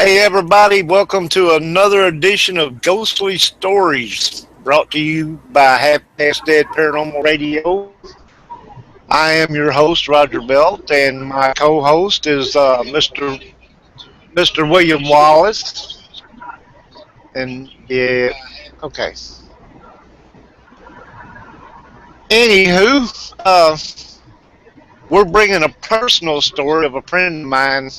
Hey everybody, welcome to another edition of Ghostly Stories, brought to you by Half Past Dead Paranormal Radio. I am your host, Roger Belt, and my co-host is Mr. William Wallace. And yeah, okay. Anywho, we're bringing a personal story of a friend of mine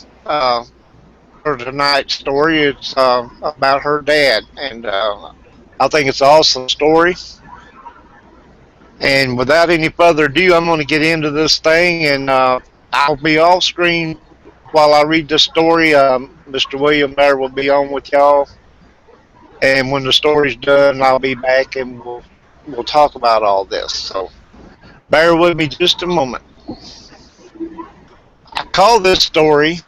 for tonight's story. It's about her dad, and I think it's an awesome story. And without any further ado, I'm going to get into this thing, and I'll be off screen while I read the story. Mr. William there will be on with y'all, and when the story's done, I'll be back, and we'll talk about all this. So bear with me just a moment. I call this story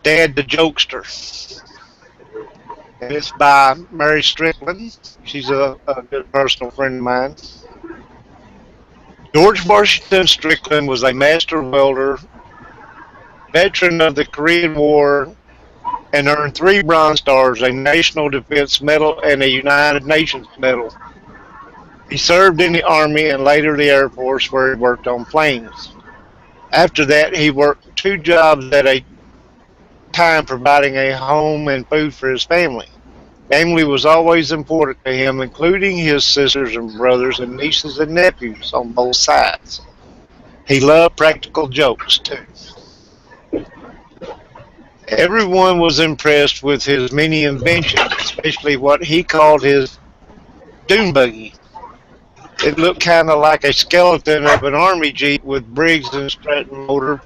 Dad the Jokester, and it's by Mary Strickland. She's a good personal friend of mine. George Washington Strickland was a master welder, veteran of the Korean War, and earned 3 Bronze Stars, a National Defense Medal, and a United Nations Medal. He served in the Army and later the Air Force, where he worked on planes. After that, he worked 2 jobs at a time, providing a home and food for his family. Family was always important to him, including his sisters and brothers and nieces and nephews on both sides. He loved practical jokes too. Everyone was impressed with his many inventions, especially what he called his dune buggy. It looked kind of like a skeleton of an army jeep with Briggs and Stratton motor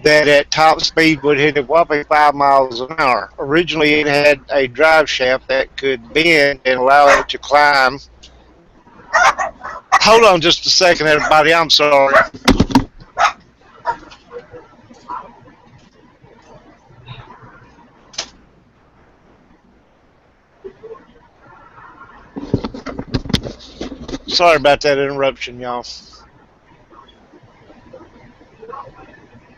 that at top speed would hit a whopping 5 miles an hour. Originally, it had a drive shaft that could bend and allow it to climb. Hold on just a second, everybody. I'm sorry. Sorry about that interruption, y'all.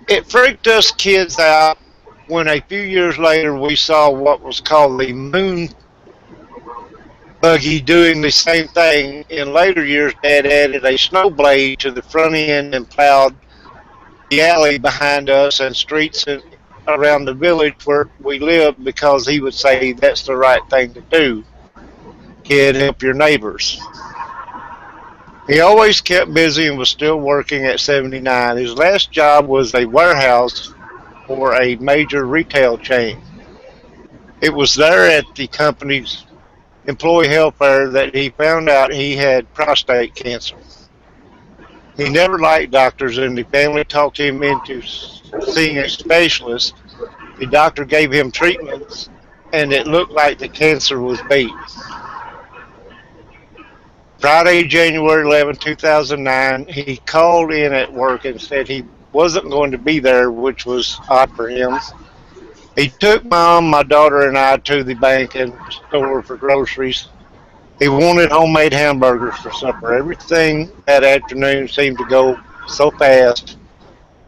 It freaked us kids out when a few years later we saw what was called the moon buggy doing the same thing. In later years, Dad added a snow blade to the front end and plowed the alley behind us and streets around the village where we lived, because he would say that's the right thing to do. Kid, help your neighbors. He always kept busy and was still working at 79. His last job was a warehouse for a major retail chain. It was there at the company's employee health fair that he found out he had prostate cancer. He never liked doctors, and the family talked him into seeing a specialist. The doctor gave him treatments, and it looked like the cancer was beat. Friday, January 11, 2009, he called in at work and said he wasn't going to be there, which was odd for him. He took Mom, my daughter, and I to the bank and store for groceries. He wanted homemade hamburgers for supper. Everything that afternoon seemed to go so fast.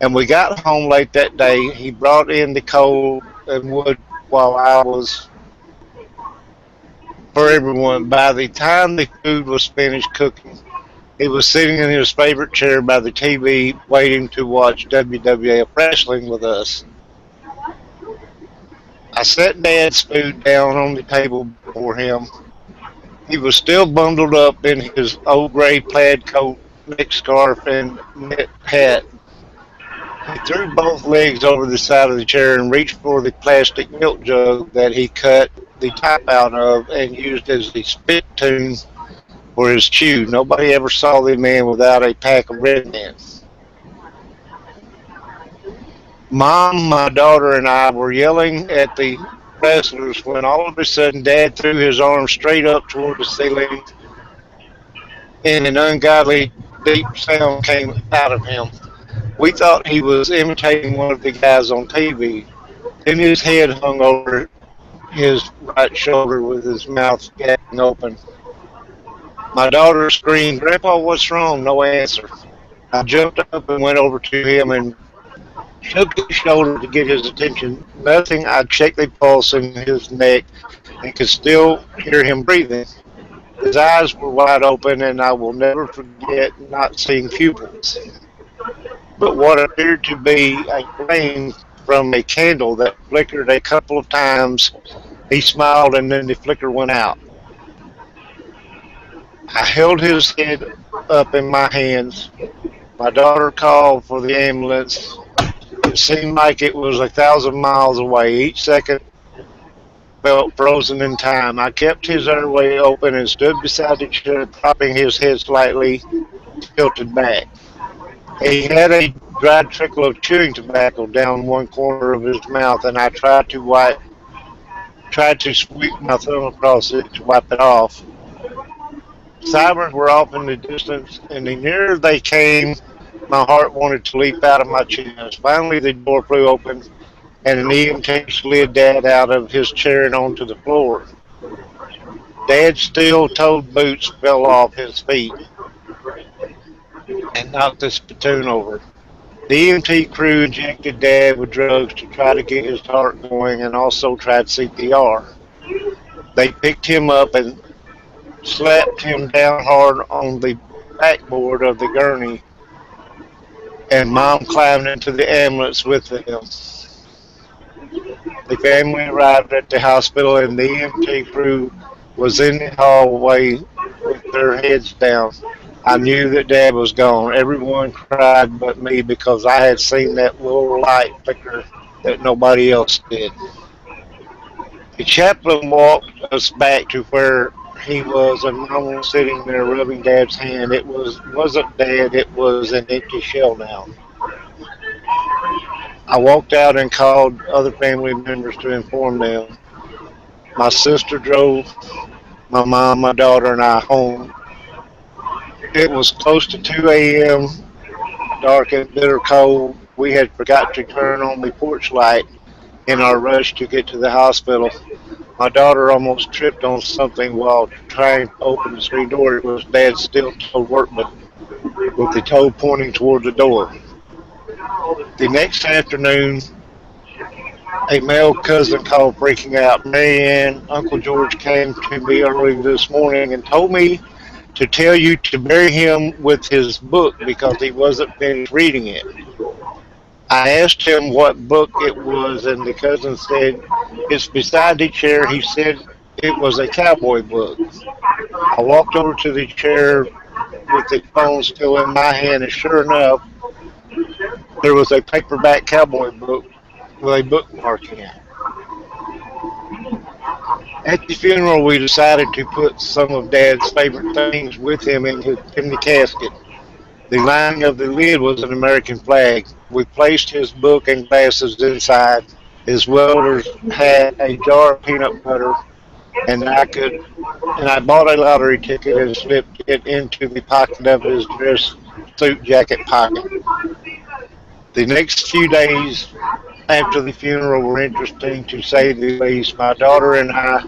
And we got home late that day. He brought in the coal and wood while I was for everyone. By the time the food was finished cooking, he was sitting in his favorite chair by the TV waiting to watch WWF wrestling with us. I set Dad's food down on the table before him. He was still bundled up in his old gray plaid coat, neck scarf, and knit hat. He threw both legs over the side of the chair and reached for the plastic milk jug that he cut the top out of and used as the spittoon for his chew. Nobody ever saw the man without a pack of Red Men. Mom, my daughter, and I were yelling at the wrestlers when all of a sudden Dad threw his arm straight up toward the ceiling, and an ungodly deep sound came out of him. We thought he was imitating one of the guys on TV. Then his head hung over his right shoulder with his mouth gaping open. My daughter screamed, "Grandpa, what's wrong?" No answer. I jumped up and went over to him and shook his shoulder to get his attention. Nothing. I checked the pulse in his neck and could still hear him breathing. His eyes were wide open, and I will never forget not seeing pupils, but what appeared to be a flame from a candle that flickered a couple of times. He smiled, and then the flicker went out. I held his head up in my hands. My daughter called for the ambulance. It seemed like it was 1,000 miles away. Each second felt frozen in time. I kept his airway open and stood beside the chair, propping his head slightly tilted back. He had a dry trickle of chewing tobacco down one corner of his mouth, and I tried to sweep my thumb across it to wipe it off. Sirens were off in the distance, and the nearer they came, my heart wanted to leap out of my chest. Finally, the door flew open, and an EMT slid Dad out of his chair and onto the floor. Dad's steel-toed boots fell off his feet and knocked the spittoon over. The EMT crew injected Dad with drugs to try to get his heart going and also tried CPR. They picked him up and slapped him down hard on the backboard of the gurney, and Mom climbed into the ambulance with them. The family arrived at the hospital, and the EMT crew was in the hallway with their heads down. I knew that Dad was gone. Everyone cried but me because I had seen that little light flicker that nobody else did. The chaplain walked us back to where he was, and Mom was sitting there rubbing Dad's hand. Wasn't Dad, it was an empty shell now. I walked out and called other family members to inform them. My sister drove my mom, my daughter, and I home. It was close to 2 a.m., dark and bitter cold. We had forgot to turn on the porch light in our rush to get to the hospital. My daughter almost tripped on something while trying to open the screen door. It was Dad's steel-toed workman with the toe pointing toward the door. The next afternoon, a male cousin called freaking out. Marianne, Uncle George came to me early this morning and told me to tell you to bury him with his book because he wasn't finished reading it. I asked him what book it was, and the cousin said, it's beside the chair. He said it was a cowboy book. I walked over to the chair with the phone still in my hand, and sure enough, there was a paperback cowboy book with a bookmark in it. At the funeral, we decided to put some of Dad's favorite things with him in the casket. The lining of the lid was an American flag. We placed his book and glasses inside. His welder's had a jar of peanut butter, and I bought a lottery ticket and slipped it into the pocket of his dress suit jacket pocket. The next few days after the funeral were interesting, to say the least. My daughter and I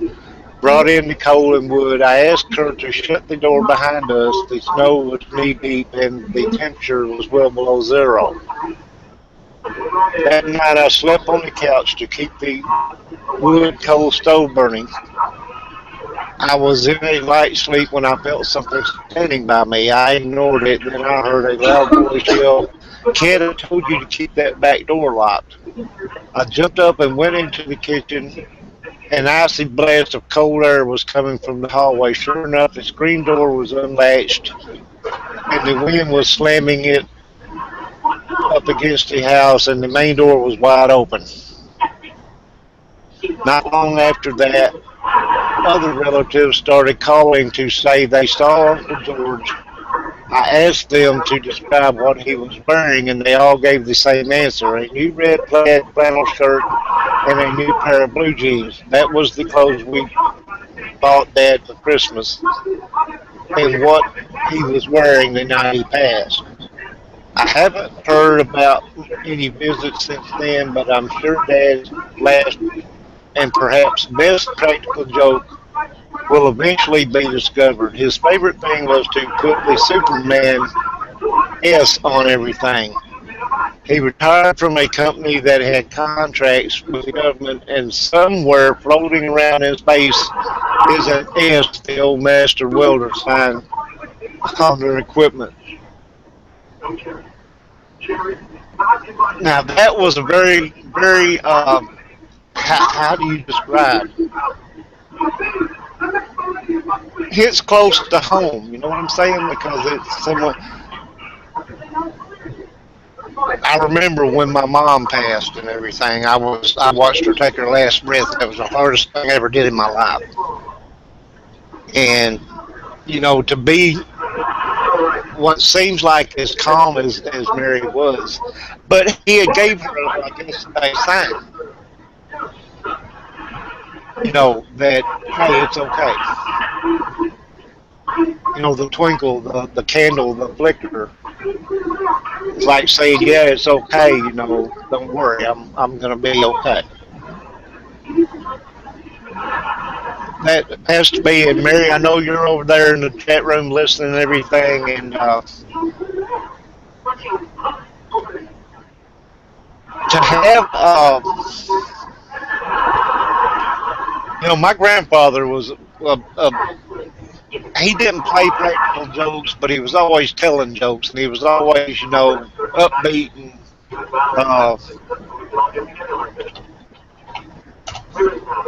brought in the coal and wood. I asked her to shut the door behind us. The snow was knee-deep, and the temperature was well below zero. That night I slept on the couch to keep the wood coal stove burning. I was in a light sleep when I felt something standing by me. I ignored it, then I heard a loud voice yell, "Kid, I told you to keep that back door locked." I jumped up and went into the kitchen. An icy blast of cold air was coming from the hallway. Sure enough, the screen door was unlatched, and the wind was slamming it up against the house, and the main door was wide open. Not long after that, other relatives started calling to say they saw Uncle George. I asked them to describe what he was wearing, and they all gave the same answer: a new red plaid flannel shirt and a new pair of blue jeans. That was the clothes we bought Dad for Christmas, and what he was wearing the night he passed. I haven't heard about any visits since then, but I'm sure Dad's last and perhaps best practical joke will eventually be discovered. His favorite thing was to put the Superman S on everything. He retired from a company that had contracts with the government, and somewhere floating around in space is an S the old master welder signed on their equipment. Now that was a very, very, how do you describe? Hits close to home, you know what I'm saying? Because it's someone. I remember when my mom passed and everything. I watched her take her last breath. That was the hardest thing I ever did in my life. And to be what seems like as calm as Mary was, but he had gave her, I guess, a sign, that hey, it's okay. The twinkle, the candle, the flicker. It's like saying, yeah, it's okay. Don't worry, I'm gonna be okay. That has to be. And Mary, I know you're over there in the chat room listening and everything, and to have, my grandfather was he didn't play practical jokes, but he was always telling jokes, and he was always, upbeat and uh,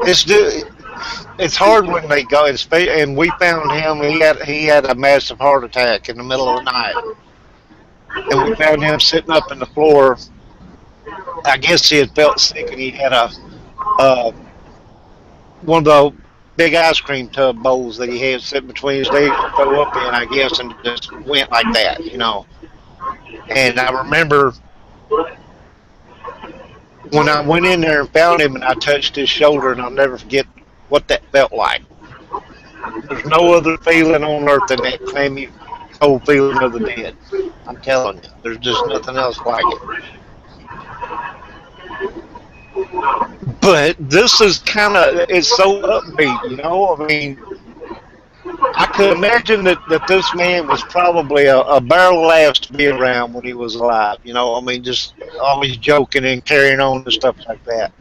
it's it's hard when they go. And we found him. He had a massive heart attack in the middle of the night, and we found him sitting up in the floor. I guess he had felt sick, and he had uh, one of the big ice cream tub bowls that he had sitting between his legs to throw up in, I guess, and just went like that. And I remember when I went in there and found him, and I touched his shoulder, and I'll never forget what that felt like. There's no other feeling on earth than that clammy, cold feeling of the dead. I'm telling you, there's just nothing else like it. But this is it's so upbeat, I mean, I could imagine that this man was probably a barrel of laughs to be around when he was alive, I mean, just always joking and carrying on and stuff like that.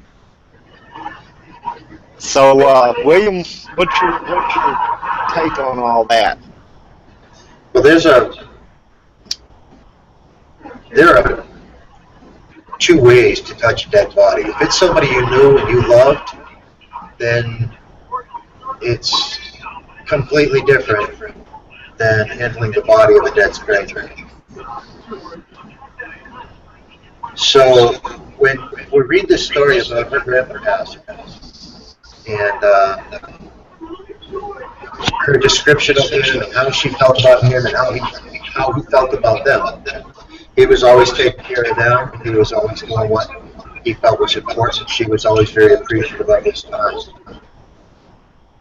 So, William, what's your take on all that? Well, there are two ways to touch a dead body. If it's somebody you knew and you loved, then it's completely different than handling the body of a dead stranger. So when we read this story about her grandpa passing, and her description of him and how she felt about him and how he felt about them. He was always taking care of them. He was always doing what he felt was important. She was always very appreciative of his time.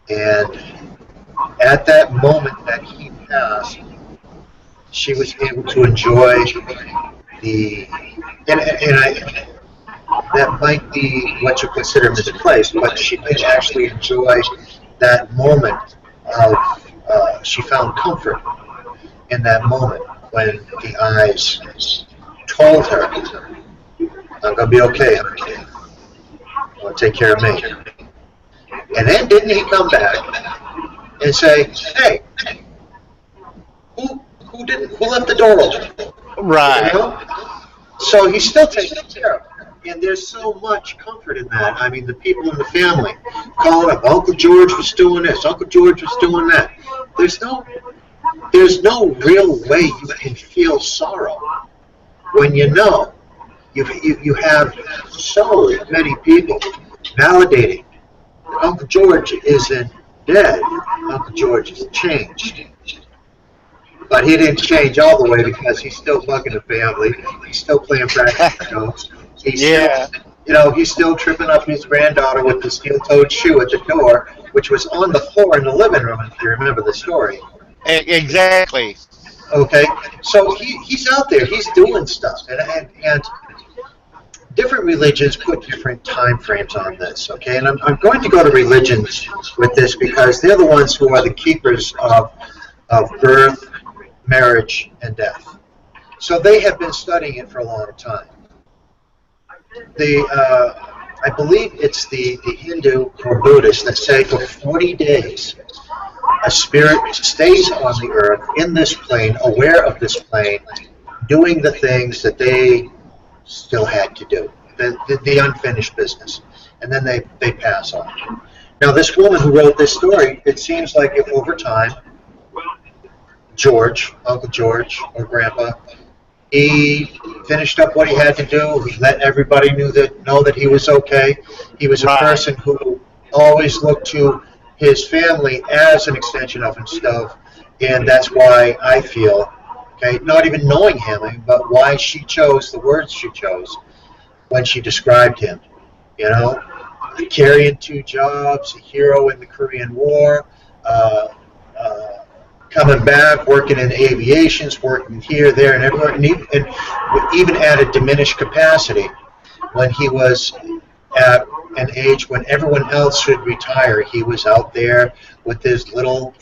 And at that moment that he passed, she was able to enjoy that might be what you consider misplaced, but she did actually enjoy that moment of, she found comfort in that moment when the eyes told her, I'm going to be okay, I'm going to take care of me. And then didn't he come back and say, hey, who left the door open? Right. So he's still taking care of her. And there's so much comfort in that. I mean, the people in the family calling up, Uncle George was doing this, Uncle George was doing that. There's no real way you can feel sorrow when you know you have so many people validating that Uncle George isn't dead. Uncle George has changed. But he didn't change all the way because he's still bugging the family. He's still playing practical jokes. He's still tripping up his granddaughter with the steel-toed shoe at the door, which was on the floor in the living room, if you remember the story. Exactly. Okay, so he's out there. He's doing stuff, and different religions put different time frames on this. Okay, and I'm going to go to religions with this because they're the ones who are the keepers of birth, marriage, and death. So they have been studying it for a long time. I believe it's the Hindu or Buddhist that say for 40 days a spirit stays on the earth in this plane, aware of this plane, doing the things that they still had to do, the unfinished business, and then they pass on. Now, this woman who wrote this story, it seems like if over time, George, Uncle George, or Grandpa, he finished up what he had to do. He let everybody know that he was okay. He was a Right. person who always looked to his family as an extension of himself, and that's why I feel, okay, not even knowing him, but why she chose the words she chose when she described him. You know, carrying two jobs, a hero in the Korean War, uh, uh, coming back, working in aviations, working here, there, and everywhere, and even at a diminished capacity when he was at an age when everyone else should retire. He was out there with his little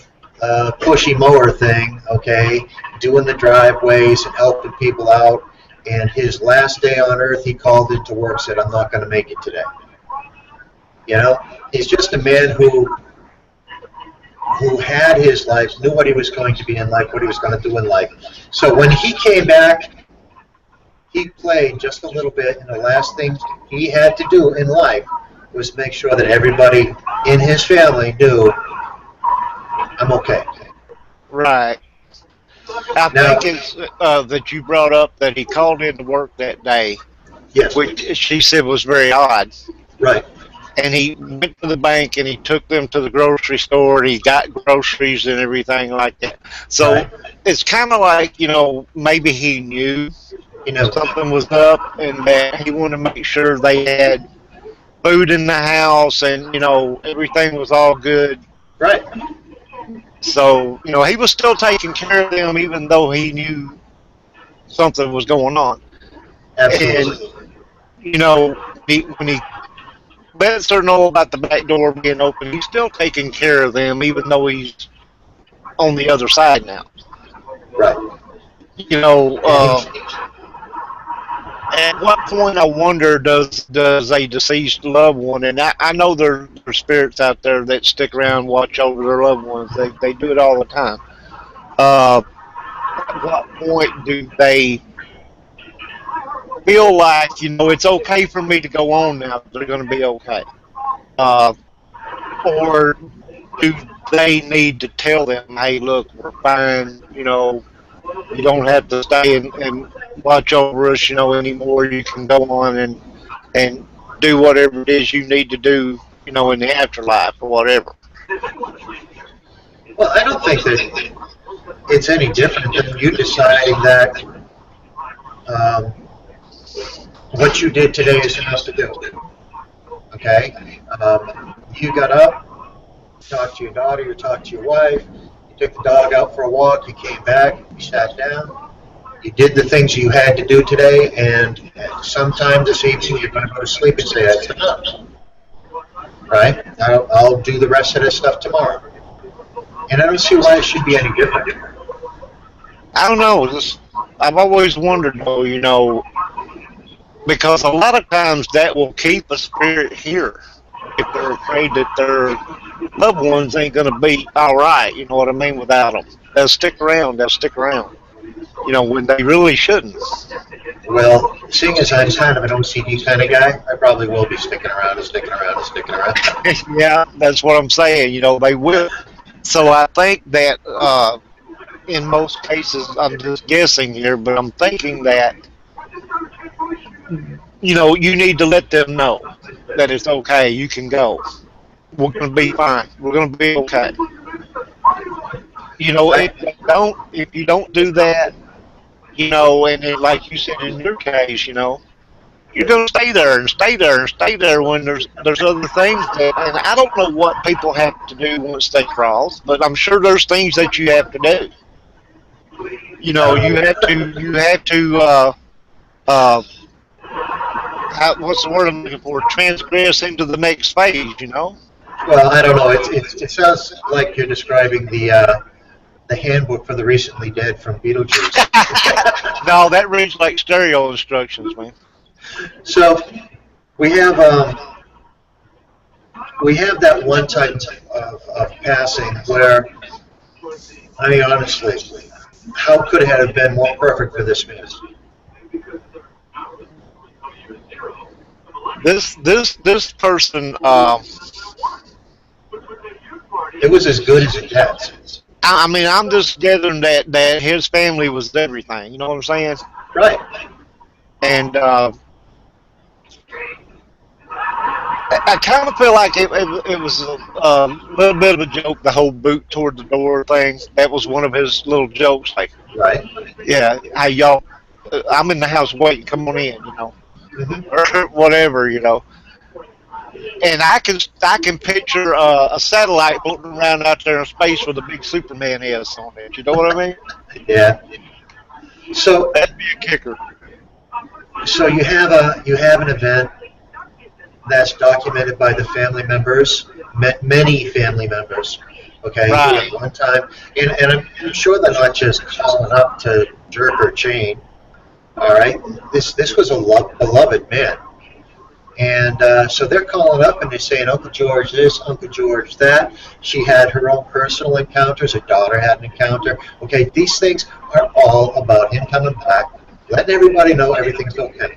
pushy mower thing, okay, doing the driveways and helping people out. And his last day on earth, he called into work, said, "I'm not going to make it today." You know, he's just a man who had his life, knew what he was going to be in life, what he was going to do in life. So when he came back, he played just a little bit, and the last thing he had to do in life was make sure that everybody in his family knew, "I'm okay." Right. I Now, think it's that you brought up that he called into work that day, yes, which she said was very odd. right, And he went to the bank and he took them to the grocery store. And he got groceries and everything like that. So right, it's kind of like, maybe he knew you know, something was up and that he wanted to make sure they had food in the house and, everything was all good. right, So, he was still taking care of them even though he knew something was going on. And, absolutely, when he lets her know about the back door being open, he's still taking care of them even though he's on the other side now. right. You know, And uh, at what point I wonder does a deceased loved one, and I know there's spirits out there that stick around and watch over their loved ones. They do it all the time. Uh, at what point do they feel like it's okay for me to go on now? They're going to be okay, uh, or do they need to tell them, hey, look, we're fine. You don't have to stay and watch over us, anymore. You can go on and do whatever it is you need to do, in the afterlife or whatever. well, I don't think that it's any different than you deciding that um, what you did today is enough to do. Okay, you got up, talked to your daughter, you talked to your wife, you took the dog out for a walk, you came back, you sat down, you did the things you had to do today, and sometime this evening you're going to go to sleep and say, "That's enough." Right? I'll do the rest of this stuff tomorrow. And I don't see why it should be any different. I don't know. I've always wondered, though, because a lot of times that will keep a spirit here if they're afraid that their loved ones ain't going to be all right. You know what I mean? Without them, they'll stick around. They'll stick around. When they really shouldn't. Well, seeing as I'm kind of an OCD kind of guy, I probably will be sticking around and sticking around and sticking around. Yeah, that's what I'm saying. They will. So I think that in most cases, I'm just guessing here, but I'm thinking that you need to let them know that it's okay. You can go. We're going to be fine. We're going to be okay. I, If you don't do that, and like you said in your case, you're going to stay there and stay there and stay there when there's other things that, and I don't know what people have to do once they cross, but I'm sure there's things that you have to do. You have to what's the word I'm looking for? Transgress into the next phase. well, I don't know. It sounds like you're describing the handbook for the recently dead from Beetlejuice. No, that reads like stereo instructions, man. So we have that one type of passing where, I mean, honestly, how could it have been more perfect for this man? This person, It was as good as it gets. I mean, I'm just gathering that his family was everything. You know what I'm saying? Right. And I kind of feel like it was a little bit of a joke. The whole boot toward the door thing. That was one of his little jokes. Like, Right. yeah, hey y'all, I'm in the house waiting. Come on in, Mm-hmm. or whatever, And I can picture a satellite floating around out there in space with a big Superman S on it. You know what I mean? Yeah. So That'd be a kicker. so you have an event that's documented by the family members, many family members. Okay, Right. at one time, and I'm sure they're not just calling up to jerk or chain. All right, this was a beloved man, and so they're calling up and they're saying Uncle George this, Uncle George that. She had her own personal encounters. Her daughter had an encounter. Okay, these things are all about him coming back, letting everybody know everything's okay.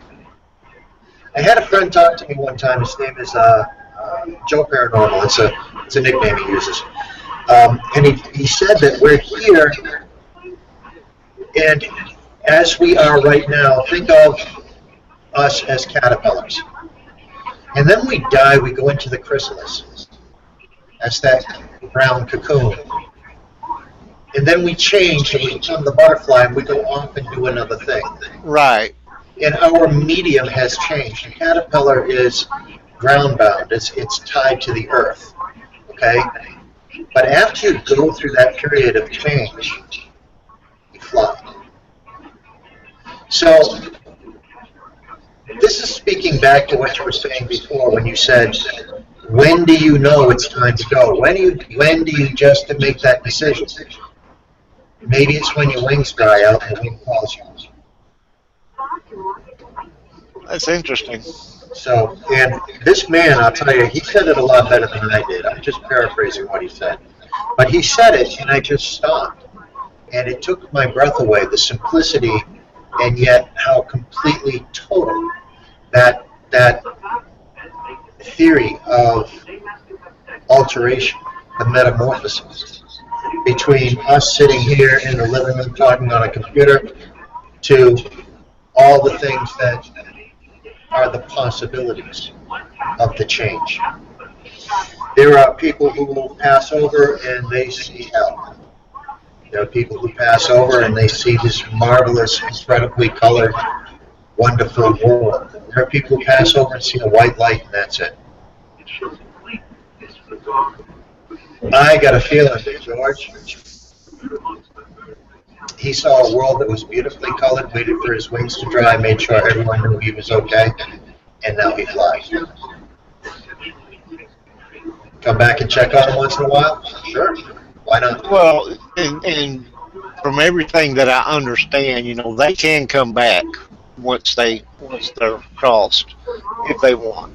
I had a friend talk to me one time. His name is Joe Paranormal. It's a nickname he uses. And he said that we're here, and as we are right now, think of us as caterpillars. And then we die, we go into the chrysalis. That's that brown cocoon. And then we change and we become the butterfly and we go off and do another thing. Right. And our medium has changed. The caterpillar is ground bound, it's tied to the earth. Okay? But after you go through that period of change, you fly. So this is speaking back to what you were saying before when you said, when do you know it's time to go? When do you just to make that decision? Maybe it's when your wings dry out and the wind calls you. That's interesting. So, and this man, I'll tell you, he said it a lot better than I did. I'm just paraphrasing what he said. But he said it, and I just stopped. And it took my breath away, the simplicity, and yet how completely total that theory of alteration, the metamorphosis, between us sitting here in the living room talking on a computer to all the things that are the possibilities of the change. There are people who will pass over and they see hell. There are people who pass over and they see this marvelous, incredibly colored, wonderful world. There are people who pass over and see a white light and that's it. I got a feeling that George, he saw a world that was beautifully colored, waited for his wings to dry, made sure everyone knew he was okay, and now he flies. Come back and check on him once in a while? Sure. Why not? Well, and from everything that I understand, they can come back once they're crossed if they want.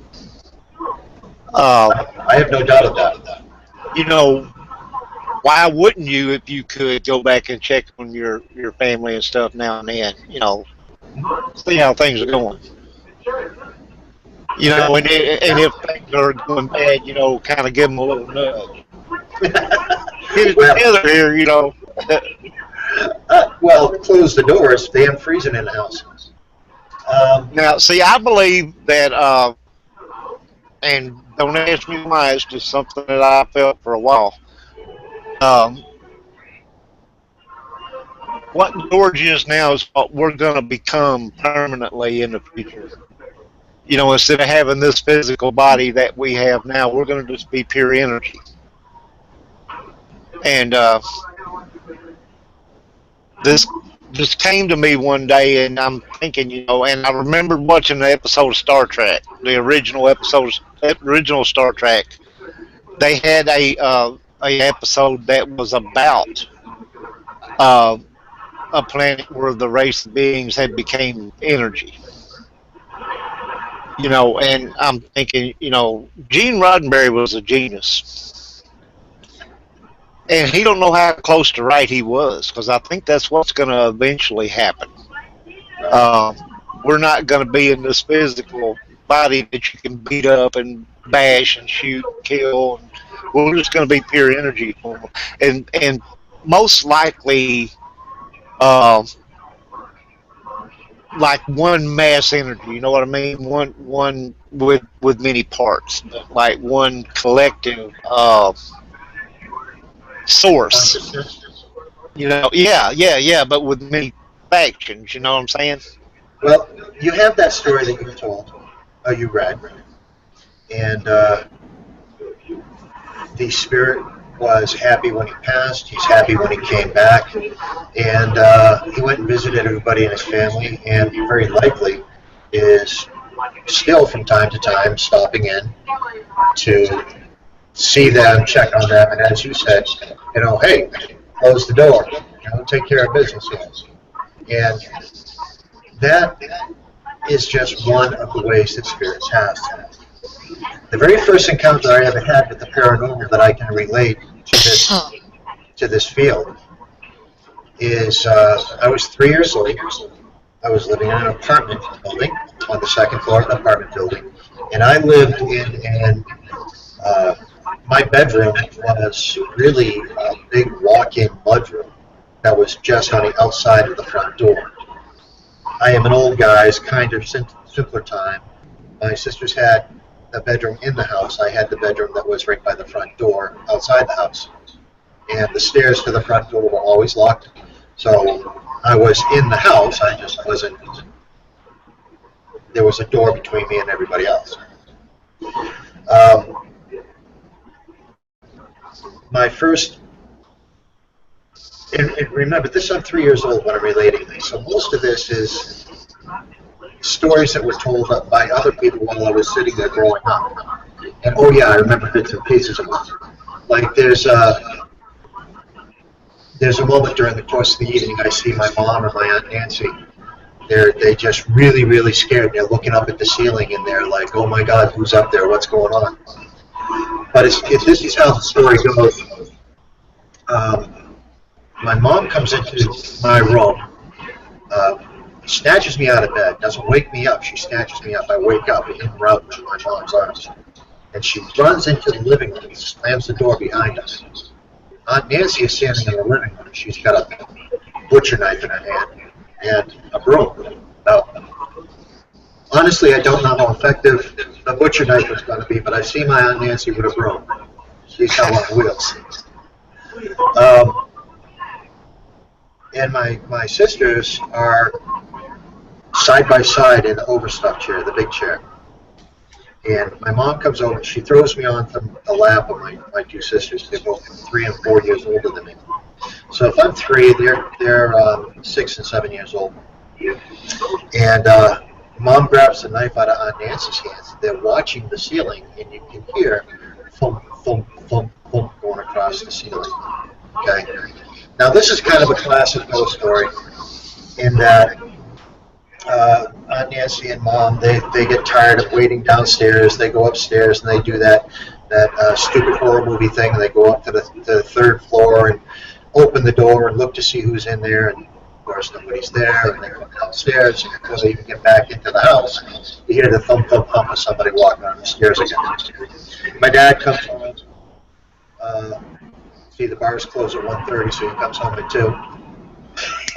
Uh, I have no doubt about that. you know, why wouldn't you if you could go back and check on your family and stuff now and then? See how things are going. And if things are going bad, kind of give them a little nudge. Get it Well, together here. well, close the door. It's damn freezing in the house. Now, see, I believe that, and don't ask me why, it's just something that I felt for a while. Um, what Georgia is now is what we're going to become permanently in the future. Instead of having this physical body that we have now, we're going to just be pure energy. And this just came to me one day, and I'm thinking, and I remember watching the episode of Star Trek, the original Star Trek. They had a episode that was about uh, a planet where the race of beings had became energy, And I'm thinking, Gene Roddenberry was a genius, and he don't know how close to right he was, because I think that's what's going to eventually happen. Right. Um, we're not going to be in this physical body that you can beat up and bash and shoot and kill. And we're just going to be pure energy form, and most likely, um, like one mass energy. You know what I mean? One with many parts, like one collective source. Consciousness. Yeah, yeah, yeah, but with many factions. You know what I'm saying? Well, you have that story that you told, you read, and the spirit was happy when he passed. He's happy when he came back, and he went and visited everybody in his family, and very likely is still from time to time stopping in to see them, check on them, and as you said, hey, close the door, take care of business here. And that is just one of the ways that spirits have. The very first encounter I ever had with the paranormal that I can relate to this field is I was 3 years old. I was living in an apartment building on the second floor of an apartment building, and I lived in an my bedroom was really a big walk-in mudroom that was just on the outside of the front door. I am an old guy, it's kind of simpler time. My sisters had a bedroom in the house. I had the bedroom that was right by the front door outside the house. And the stairs to the front door were always locked. So I was in the house, I just wasn't, there was a door between me and everybody else. My first, and remember, this I'm 3 years old when I'm relating this, so most of this is stories that were told by other people while I was sitting there growing up. And oh yeah, I remember bits and pieces of it. Like there's a moment during the course of the evening I see my mom and my Aunt Nancy. They just really, really scared. They're looking up at the ceiling and they're like, oh my God, who's up there? What's going on? But this is how the story goes. My mom comes into my room, snatches me out of bed, doesn't wake me up. She snatches me up. I wake up en route to my mom's arms. And she runs into the living room and slams the door behind us. Aunt Nancy is standing in the living room. She's got a butcher knife in her hand and a broom. Now, honestly, I don't know how effective the butcher knife is going to be, but I see my Aunt Nancy with a broom. She's hell on wheels. And my sisters are side by side in the overstuffed chair, the big chair. And my mom comes over, she throws me onto the lap of my two sisters. They're both 3 and 4 years older than me. So if I'm 3, they're 6 and 7 years old. And Mom grabs the knife out of Aunt Nancy's hands. They're watching the ceiling, and you can hear thump, thump, thump, thump going across the ceiling. Okay. Now this is kind of a classic ghost story, in that Aunt Nancy and Mom, they get tired of waiting downstairs. They go upstairs and they do that stupid horror movie thing. And they go up to the third floor and open the door and look to see who's in there. And of course nobody's there. And they come downstairs. And before they even get back into the house, you hear the thump, thump, thump of somebody walking on the stairs again. My dad comes home. See, the bars close at 1:30, so he comes home at 2.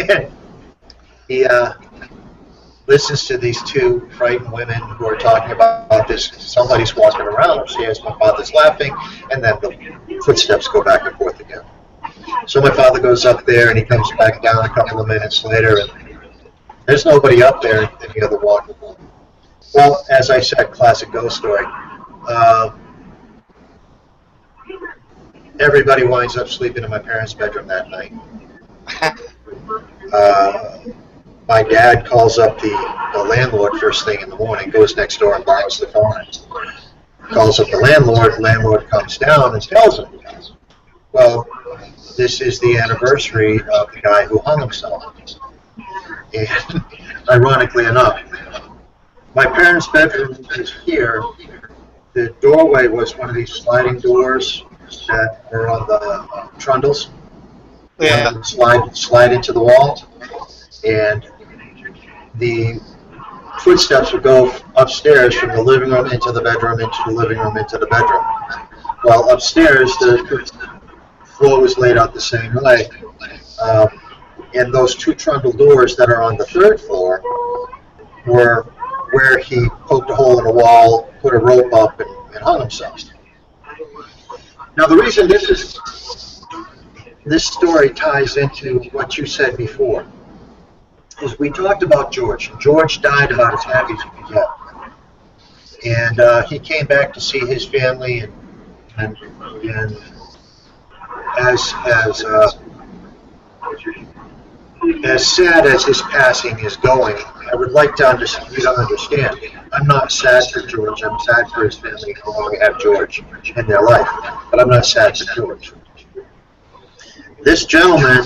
And he listens to these two frightened women who are talking about this. Somebody's walking around upstairs, my father's laughing, and then the footsteps go back and forth again. So my father goes up there, and he comes back down a couple of minutes later, and there's nobody up there in the other walking. Well, as I said, classic ghost story. Everybody winds up sleeping in my parents' bedroom that night. My dad calls up the landlord first thing in the morning, goes next door and borrows the phone. Calls up the landlord comes down and tells him, well, this is the anniversary of the guy who hung himself. And ironically enough, My parents' bedroom is here. The doorway was one of these sliding doors that are on the trundles. The ones Yeah. that slide into the wall, and the footsteps would go upstairs from the living room into the bedroom, into the living room, into the bedroom. While upstairs, the floor was laid out the same way. Um, and those two trundle doors that are on the third floor were where he poked a hole in the wall, put a rope up, and hung himself. Now, the reason this story ties into what you said before is we talked about George. George died about as happy as you could get, and he came back to see his family, and as as sad as his passing is going, I would like to you to understand. I'm not sad for George. I'm sad for his family who only have George in their life, but I'm not sad for George. This gentleman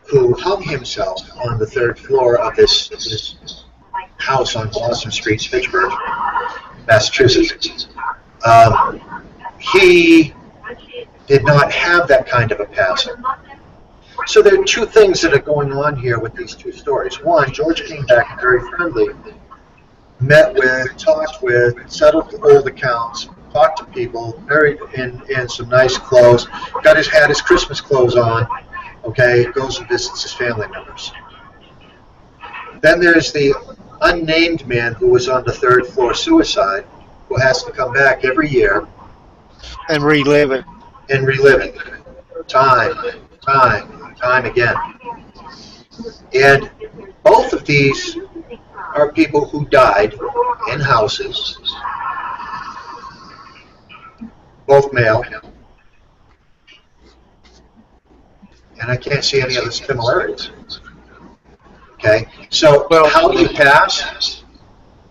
who hung himself on the third floor of this house on Boston Street, Fitchburg, Massachusetts, he did not have that kind of a passing. So there are two things that are going on here with these two stories. One, George came back very friendly, met with, talked with, settled old accounts, talked to people, married in some nice clothes, had his Christmas clothes on, okay, goes and visits his family members. Then there's the unnamed man who was on the third floor suicide, who has to come back every year And relive it. and relive it time again. And both of these are people who died in houses, both male, and I can't see any other similarities. Okay, so Well, how do you pass?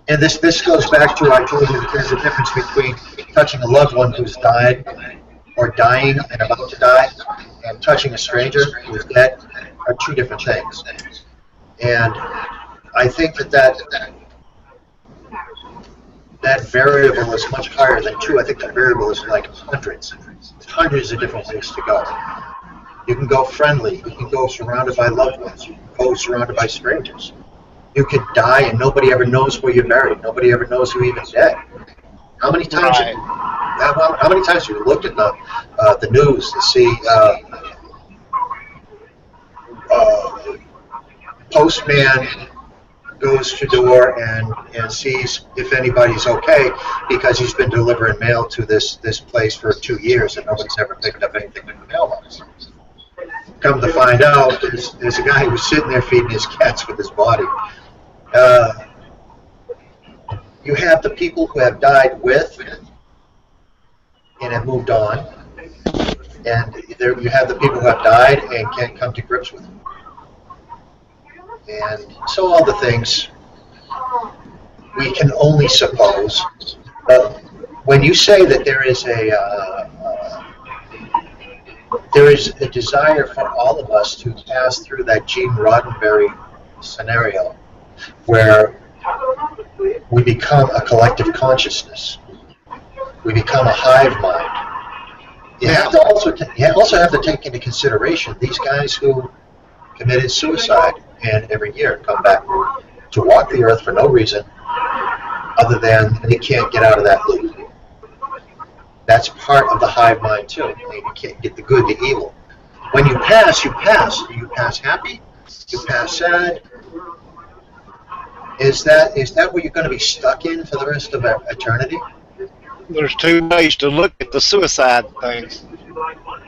And this goes back to, I told you that there's a difference between touching a loved one who's died or dying and about to die, and touching a stranger who's dead are two different things. And I think that variable is much higher than two. I think the variable is like hundreds of different ways to go. You can go friendly. You can go surrounded by loved ones. You can go surrounded by strangers. You could die and nobody ever knows where you're buried. Nobody ever knows you're even dead. How many times? Right. How many times have you looked at the news to see postman goes to door and sees if anybody's okay because he's been delivering mail to this place for 2 years and nobody's ever picked up anything in the mailbox. Come to find out, there's a guy who was sitting there feeding his cats with his body. You have the people who have died with and have moved on, and you have the people who have died and can't come to grips with it. And so all the things we can only suppose. But when you say that there is a desire for all of us to pass through that Gene Roddenberry scenario, where we become a collective consciousness, we become a hive mind. You also have to take into consideration these guys who committed suicide and every year come back to walk the earth for no reason other than they can't get out of that loop. That's part of the hive mind too. You can't get the good, the evil. When you pass, you pass. Do you pass happy? You pass sad? Is that what you're going to be stuck in for the rest of eternity? There's two ways to look at the suicide thing.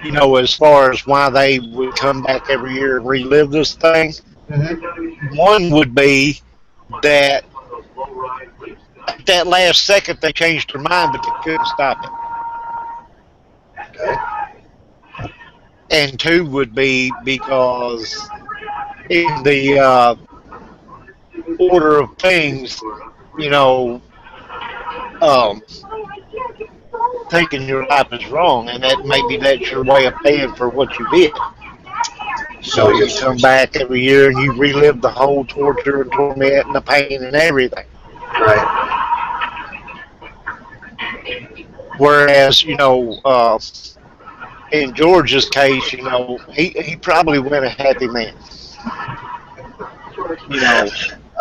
You know, as far as why they would come back every year and relive this thing. Mm-hmm. One would be that at that last second they changed their mind, but they couldn't stop it. Okay. And two would be because in the order of things, you know, taking your life is wrong, and that maybe that's your way of paying for what you did. So You come back every year and you relive the whole torture and torment and the pain and everything. right. Whereas, in George's case, he probably went a happy man. You know,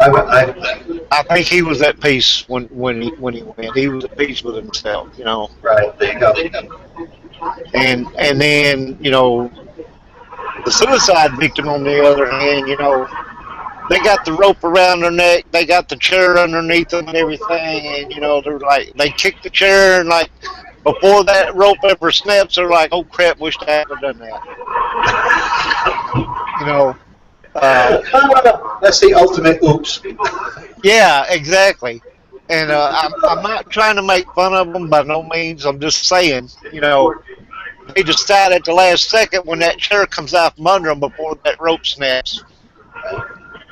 I, I think he was at peace when he went. He was at peace with himself. right. There you go. And then the suicide victim on the other hand, they got the rope around their neck, they got the chair underneath them and everything, and they're like they kick the chair and like before that rope ever snaps, they're like, oh crap, wish I hadn't done that. You know, uh, That's the ultimate oops. yeah, exactly. And I'm not trying to make fun of them by no means. I'm just saying, they decide at the last second when that chair comes out from under them before that rope snaps.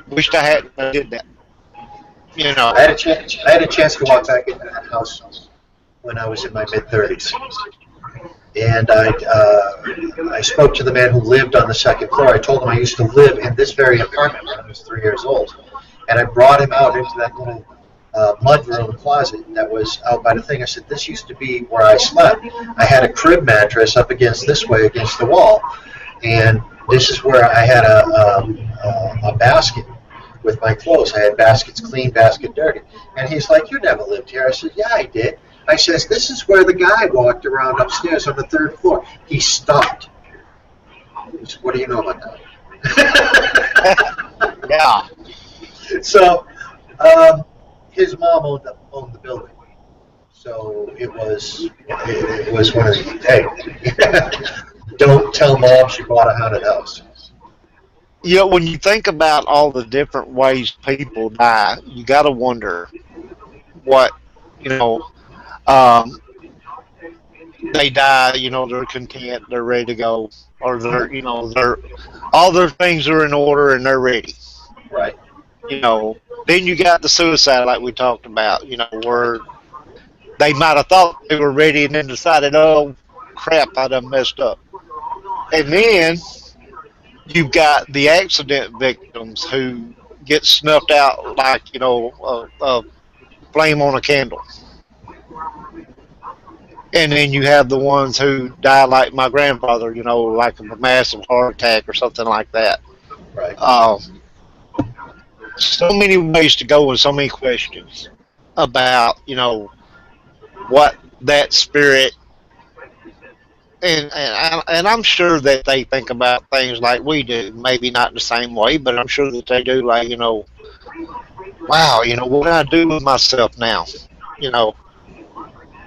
Wished I hadn't did that. I had a chance to walk back into that house when I was in my mid-30s. And I spoke to the man who lived on the second floor. I told him I used to live in this very apartment when I was 3 years old. And I brought him out into that little mudroom closet that was out by the thing. I said, this used to be where I slept. I had a crib mattress up against this way against the wall. And this is where I had a basket with my clothes. I had baskets clean, basket dirty. And he's like, you never lived here. I said, yeah, I did. I says, this is where the guy walked around upstairs on the third floor. He stopped. He said, what do you know about that? Yeah. So his mom owned the building. So it was one of the, hey, don't tell mom she bought a haunted house. When you think about all the different ways people die, you got to wonder what, you know, um, they die, they're content, they're ready to go, or they're all their things are in order and they're ready. Right. Then you got the suicide like we talked about, where they might have thought they were ready and then decided, oh crap, I done messed up. And then you've got the accident victims who get snuffed out like, a flame on a candle. And then you have the ones who die like my grandfather, like a massive heart attack or something like that. Right. So many ways to go and so many questions about, what that spirit and I'm sure that they think about things like we do, maybe not the same way, but I'm sure that they do. Like, wow, what do I do with myself now? You know,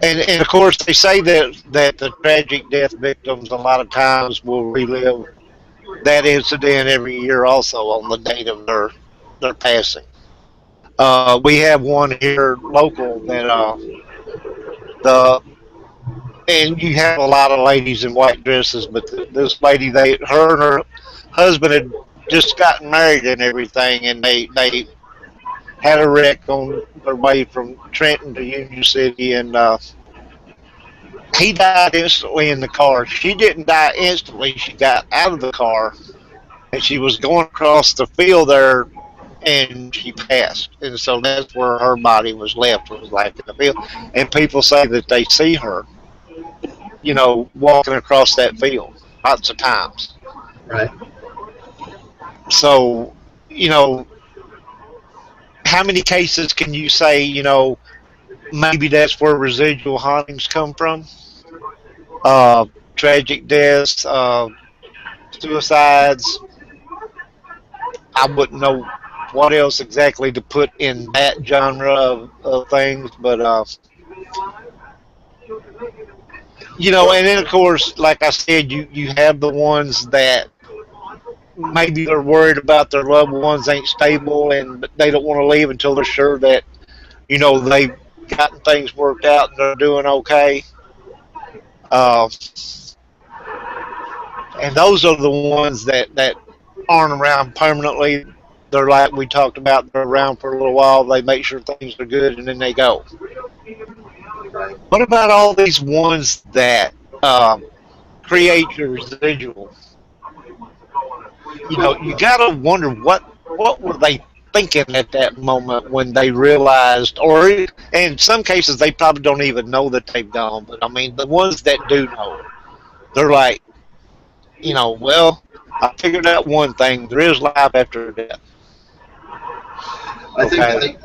and of course they say that the tragic death victims a lot of times will relive that incident every year, also on the date of their passing. We have one here local that the and you have a lot of ladies in white dresses, but this lady, her and her husband had just gotten married and everything, and they had a wreck on their way from Trenton to Union City, and he died instantly in the car. She didn't die instantly. She got out of the car, and she was going across the field there, and she passed. And so that's where her body was left, was like in the field. And people say that they see her, walking across that field lots of times. Right. So, how many cases can you say, maybe that's where residual hauntings come from? Tragic deaths, suicides. I wouldn't know what else exactly to put in that genre of things, but and then of course, like I said, you have the ones that maybe they're worried about their loved ones ain't stable and they don't want to leave until they're sure that they've gotten things worked out and they're doing okay. And those are the ones that aren't around permanently. They're like we talked about, they're around for a little while, they make sure things are good, and then they go. What about all these ones that create your residual? You gotta wonder what were they thinking at that moment when they realized, or in some cases they probably don't even know that they've gone. But I mean, the ones that do know, they're like, well, I figured out one thing: there is life after death. I think Okay,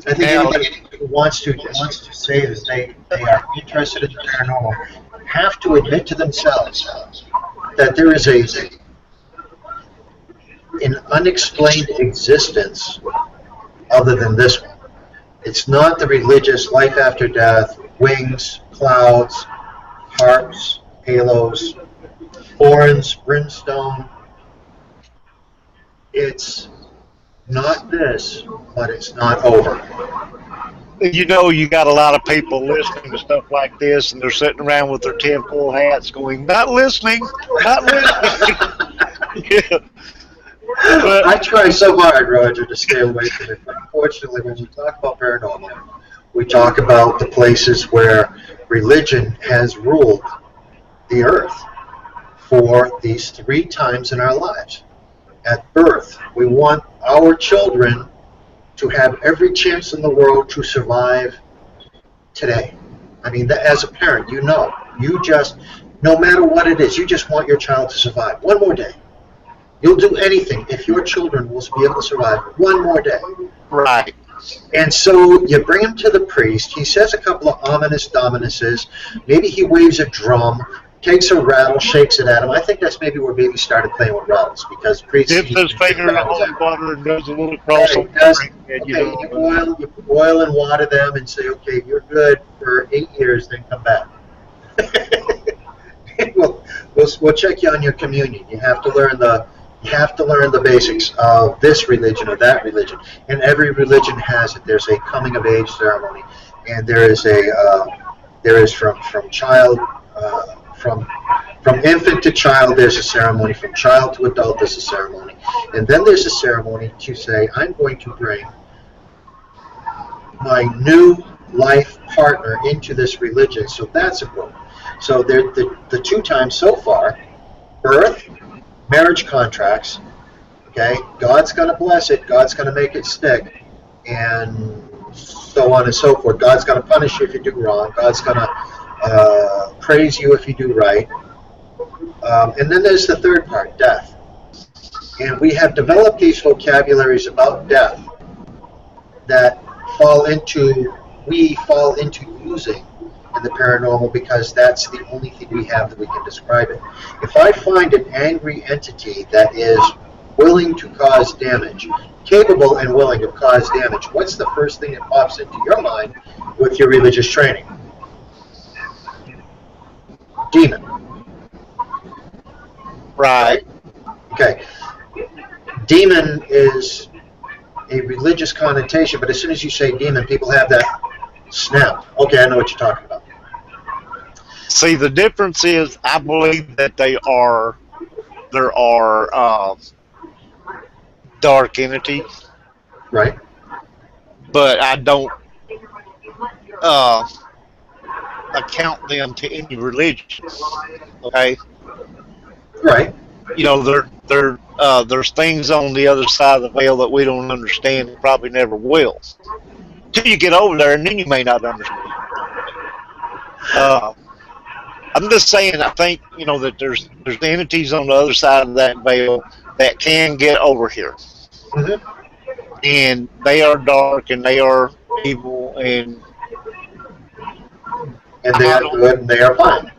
I think now anybody who wants to say that they are interested in the paranormal have to admit to themselves that there is an unexplained existence other than this one. It's not the religious life after death, wings, clouds, harps, halos, horns, brimstone. It's not this, but it's not over. you got a lot of people listening to stuff like this, and they're sitting around with their tinfoil hats, going, "Not listening, not listening." Yeah. But I try so hard, Roger, to stay away from it. But unfortunately, when we talk about paranormal, we talk about the places where religion has ruled the earth for these 3 times in our lives. At birth, we want our children to have every chance in the world to survive today. I mean, as a parent, you just, no matter what it is, you just want your child to survive one more day. You'll do anything if your children will be able to survive one more day. right, And so you bring him to the priest. He says a couple of ominous dominuses. Maybe he waves a drum, takes a rattle, shakes it at him. I think that's maybe where baby started playing with rattles because priests dips his finger in the rattles holy at. water and does a little cross Yeah, on he the does. drink, and Okay, you boil and water them and say, okay, you're good for 8 years, then come back. we'll check you on your communion. You have to learn the basics of this religion or that religion, and every religion has it. There's a coming of age ceremony, and there is from child from infant to child. There's a ceremony. From child to adult, there's a ceremony, and then there's a ceremony to say, I'm going to bring my new life partner into this religion. So that's a book. So the 2 times so far: birth, marriage contracts. Okay, God's going to bless it. God's going to make it stick, and so on and so forth. God's going to punish you if you do wrong. God's going to praise you if you do right. And then there's the third part, death. And we have developed these vocabularies about death that we fall into using in the paranormal because that's the only thing we have that we can describe it. If I find an angry entity that is willing to cause damage, capable and willing to cause damage, what's the first thing that pops into your mind with your religious training? Demon. right. Okay. Demon is a religious connotation, but as soon as you say demon, people have that snap. Okay, I know what you're talking about. See, the difference is, I believe that there are dark entities, Right? but I don't uh, account them to any religion. Okay, Right. there's things on the other side of the veil that we don't understand and probably never will. Till you get over there, and then you may not understand. Uh, I'm just saying, I think that there's entities on the other side of that veil that can get over here, Mm-hmm. and they are dark and they are evil, and And they I are don't, good and they are fine.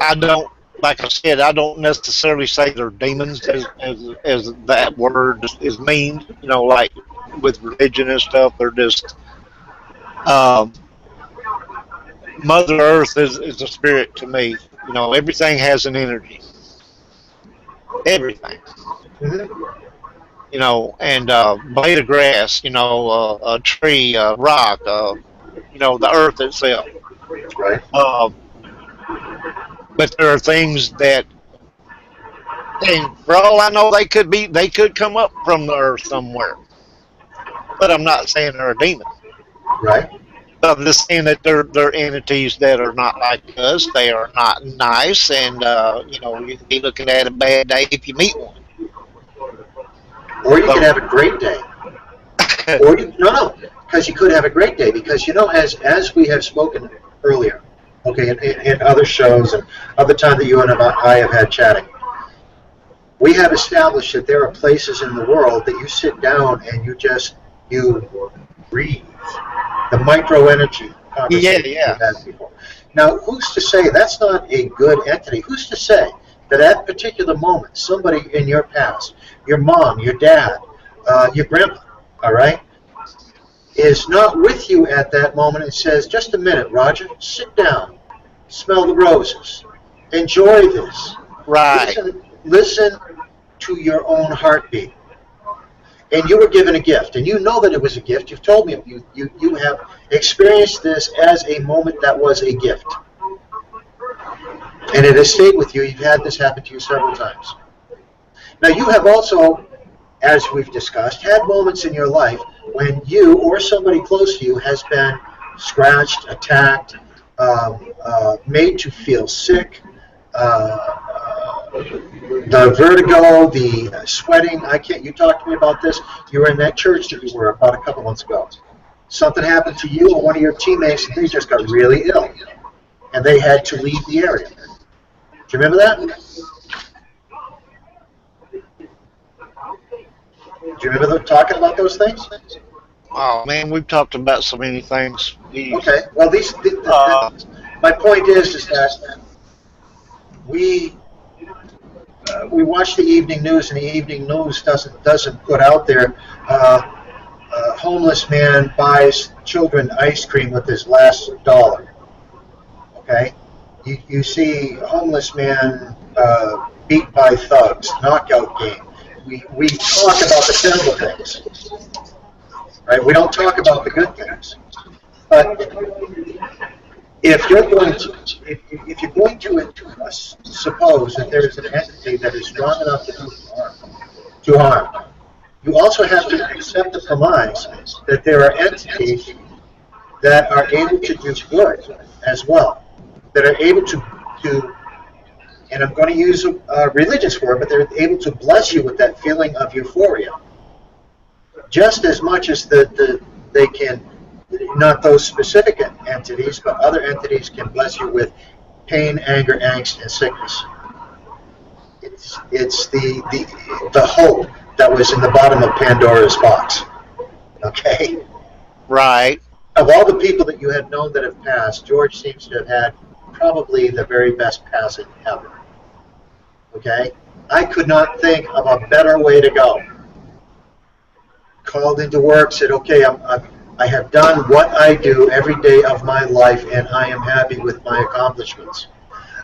I don't, like I said, I don't necessarily say they're demons as that word is mean. Like with religion and stuff, they're just um, Mother Earth is a spirit to me. Everything has an energy. Everything. Mm-hmm. And blade of grass, a tree, a rock, the earth itself. Right. Uh, but there are things that, and for all I know, they could come up from the earth somewhere. But I'm not saying they're a demon. Right. I'm just saying that they're entities that are not like us. They are not nice, and you can be looking at a bad day if you meet one. or you could Well, have a great day. Or you, no, because you could have a great day. Because as we have spoken earlier, okay, in other shows and other time that you and I have had chatting, we have established that there are places in the world that you sit down and you breathe. The micro energy yeah, conversation we yeah, had before. Now, who's to say that's not a good entity? Who's to say that at that particular moment, somebody in your past, your mom, your dad, your grandpa, all right, is not with you at that moment and says, just a minute, Roger, sit down, smell the roses, enjoy this. right. Listen to your own heartbeat. And you were given a gift, and you know that it was a gift. You've told me you have experienced this as a moment that was a gift. And it has stayed with you. You've had this happen to you several times. Now, you have also, as we've discussed, had moments in your life when you or somebody close to you has been scratched, attacked, made to feel sick, the vertigo, the sweating. I can't. You talked to me about this. You were in that church that you were about a couple months ago. Something happened to you or one of your teammates, and they just got really ill, and they had to leave the area. Do you remember that? Do you remember talking about those things? Oh man, we've talked about so many things. Okay. Well, my point is that we watch the evening news, and the evening news doesn't put out there. A homeless man buys children ice cream with his last dollar. Okay. You see a homeless man beat by thugs, knockout game. We talk about the terrible things, right? We don't talk about the good things. But if you're going to suppose that there is an entity that is strong enough to harm, you also have to accept the premise that there are entities that are able to do good as well, that are able to and I'm going to use a religious word, but they're able to bless you with that feeling of euphoria, just as much as they can. Not those specific entities, but other entities can bless you with pain, anger, angst, and sickness. It's the hope that was in the bottom of Pandora's box. Okay? Right. Of all the people that you have known that have passed, George seems to have had probably the very best passing ever. Okay? I could not think of a better way to go. Called into work, said, okay, I have done what I do every day of my life, and I am happy with my accomplishments.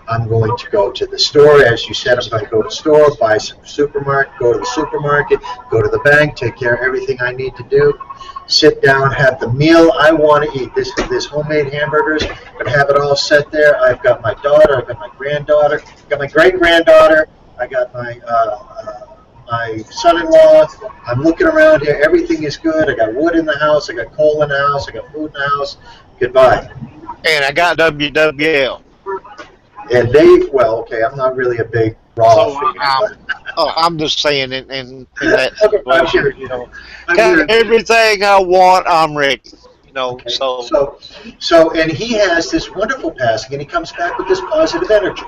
I'm going to go to the store. As you said, I'm going to go to the store, buy some supermarket, go to the supermarket, go to the bank, take care of everything I need to do, sit down, have the meal I want to eat. This homemade hamburgers, but have it all set there. I've got my daughter, I've got my granddaughter, I've got my great-granddaughter, I got my son-in-law. I'm looking around here. Everything is good. I got wood in the house. I got coal in the house. I got food in the house. Goodbye. And I got WWL. And Dave, well, okay, I'm not really a big raw So fan, I'm just saying in that but I'm situation, sure. you know, I'm got sure. everything I want, I'm ready. You know, Okay. so And he has this wonderful passing, and he comes back with this positive energy.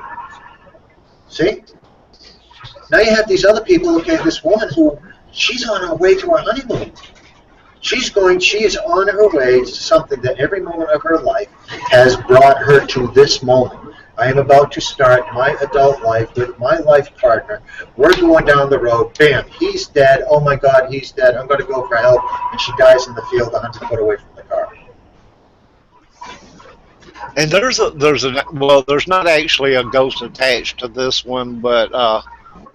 See? Now you have these other people, okay, this woman who, she's on her way to her honeymoon. She is on her way to something that every moment of her life has brought her to this moment. I am about to start my adult life with my life partner. We're going down the road. Bam, he's dead. Oh my God, he's dead. I'm going to go for help. And she dies in the field 100 foot away from the car. and there's not actually a ghost attached to this one, but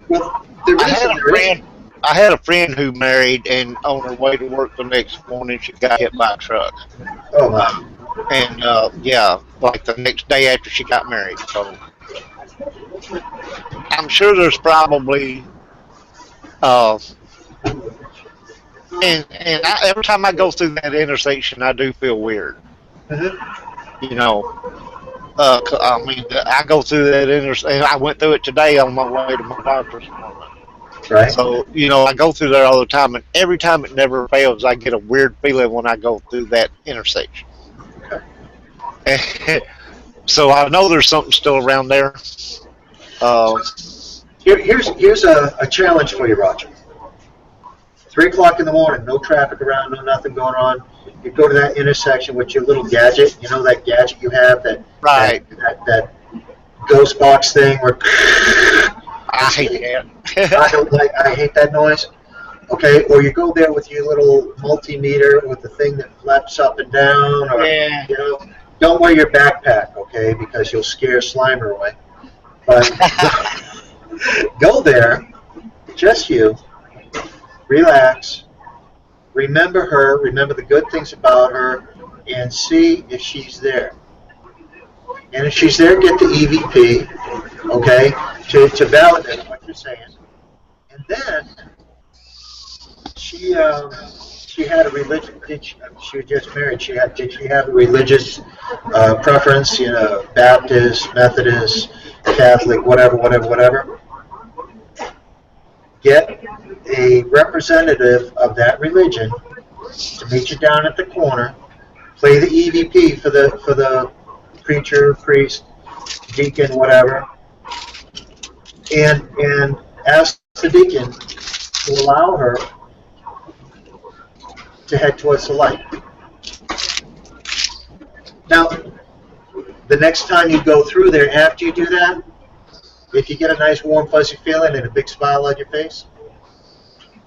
Well, there I is had and a there isn't. friend. I had a friend who married, and on her way to work the next morning, she got hit by a truck. Oh my. And yeah, like the next day after she got married. So I'm sure there's probably uh, every time I go through that intersection, I do feel weird. Mm-hmm. You know, I mean, I go through that intersection. I went through it today on my way to my doctor's appointment. Right. So, I go through there all the time, and every time it never fails, I get a weird feeling when I go through that intersection. Okay. So I know there's something still around there. So Uh, here's a challenge for you, Roger. 3 o'clock in the morning, no traffic around, no nothing going on. You go to that intersection with your little gadget. You know that gadget you have right. that ghost box thing where I hate I that. don't like. I hate that noise. Okay, or you go there with your little multimeter with the thing that flaps up and down, or Yeah. don't wear your backpack, okay, because you'll scare Slimer away. But go there, just you, relax, remember her, remember the good things about her, and see if she's there. And if she's there, get the EVP, okay, to validate what you're saying. And then she had a religion. She was just married. Did she have a religious preference? Baptist, Methodist, Catholic, whatever. Get a representative of that religion to meet you down at the corner. Play the EVP for the preacher, priest, deacon, whatever, and ask the deacon to allow her to head towards the light. Now, the next time you go through there, after you do that, if you get a nice warm fuzzy feeling and a big smile on your face,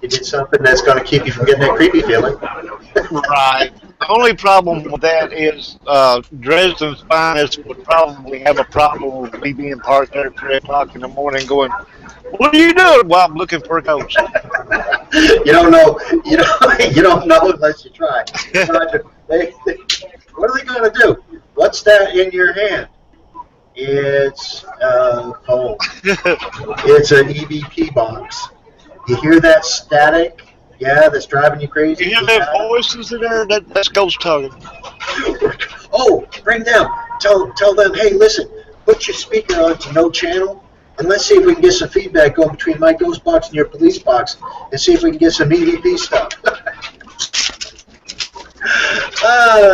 you did something that's going to keep you from getting that creepy feeling. Right. The only problem with that is Dresden's Finest would probably have a problem with me being parked there at 3 o'clock in the morning going, "What are you doing?" Well, I'm looking for a ghost. You don't know. You don't know unless you try. What are they going to do? What's that in your hand? It's a phone. It's an EVP box. You hear that static? Yeah, that's driving you crazy. You hear that voices in there? That's ghost talking. Oh, bring them. Tell them, hey, listen, put your speaker on to no channel, and let's see if we can get some feedback going between my ghost box and your police box, and see if we can get some EVP stuff.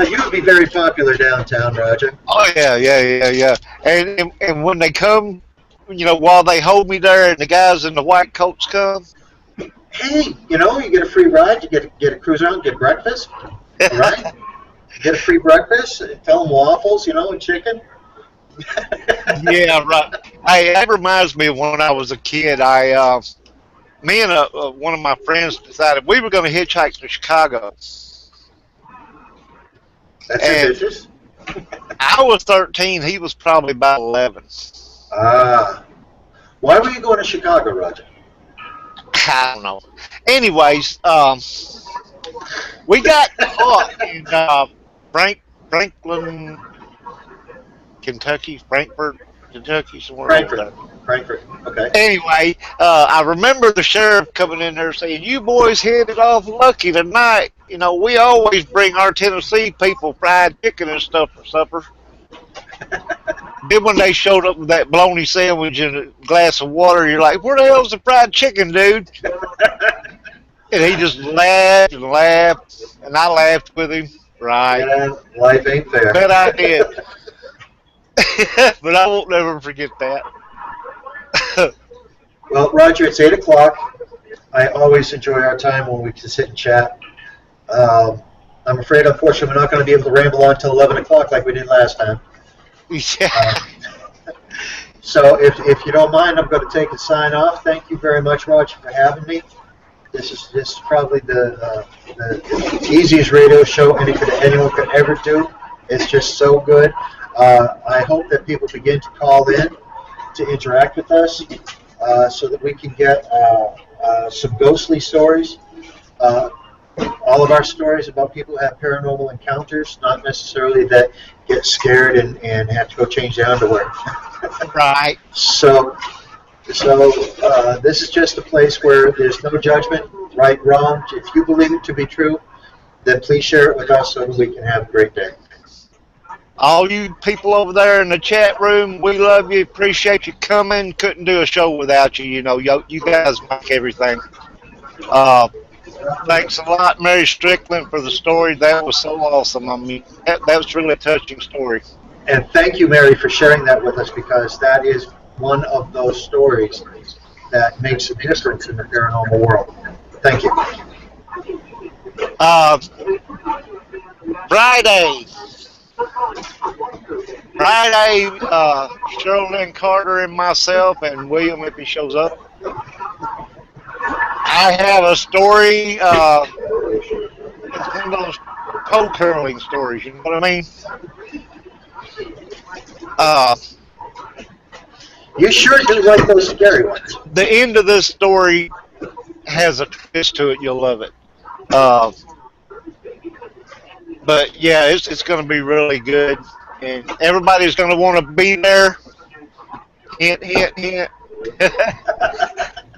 You would be very popular downtown, Roger. Oh yeah. And when they come, while they hold me there, and the guys in the white coats come. Hey, you get a free ride, you get a cruise around, get breakfast, right? Get a free breakfast, tell them waffles, and chicken. Yeah, right. Hey, that reminds me of when I was a kid. Me and one of my friends decided we were going to hitchhike to Chicago. That's And ambitious. I was 13. He was probably about 11. Why were you going to Chicago, Roger? I don't know. Anyways, we got caught in Franklin, Kentucky, Frankfort, Kentucky, somewhere over there. Frankfurt. Okay. Anyway, I remember the sheriff coming in there saying, "You boys hit it off lucky tonight. We always bring our Tennessee people fried chicken and stuff for supper." Then when they showed up with that bologna sandwich and a glass of water, you're like, "Where the hell's the fried chicken, dude?" And he just laughed and laughed, and I laughed with him. Right. Yeah, life ain't fair. Bet I did. But I won't never forget that. Well, Roger, it's 8 o'clock. I always enjoy our time when we can sit and chat. I'm afraid, unfortunately, we're not going to be able to ramble on until 11 o'clock like we did last time. Yeah. So if you don't mind, I'm going to take a sign off. Thank you very much, Roger, for having me. This is probably the easiest radio show anyone could ever do. It's just so good. I hope that people begin to call in to interact with us so that we can get some ghostly stories. All of our stories about people who have paranormal encounters, not necessarily that get scared and have to go change their underwear. Right. So this is just a place where there's no judgment, right, wrong. If you believe it to be true, then please share it with us so that we can have a great day. All you people over there in the chat room, we love you. Appreciate you coming. Couldn't do a show without you. You know, you guys make everything. Uh, Thanks a lot, Mary Strickland, for the story. That was so awesome. I mean, that was really a touching story. And thank you, Mary, for sharing that with us, because that is one of those stories that makes a difference in the paranormal world. Thank you. Uh, Friday, Cheryl Lynn Carter and myself, and William, if he shows up, I have a story. It's one of those toe curling stories. You know what I mean? Uh, You sure do like those scary ones. the end of this story has a twist to it. You'll love it. Uh, but yeah, it's going to be really good, and everybody's going to want to be there. Hint, hint, hint.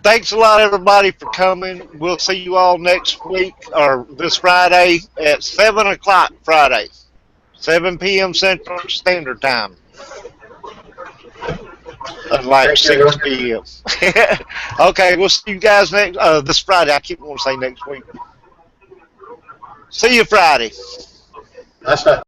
Thanks a lot, everybody, for coming. We'll see you all next week or this Friday at 7 o'clock Friday, 7 p.m. Central Standard Time. Like 6 p.m. Okay, we'll see you guys this Friday. I keep wanting to say next week. See you Friday. That's not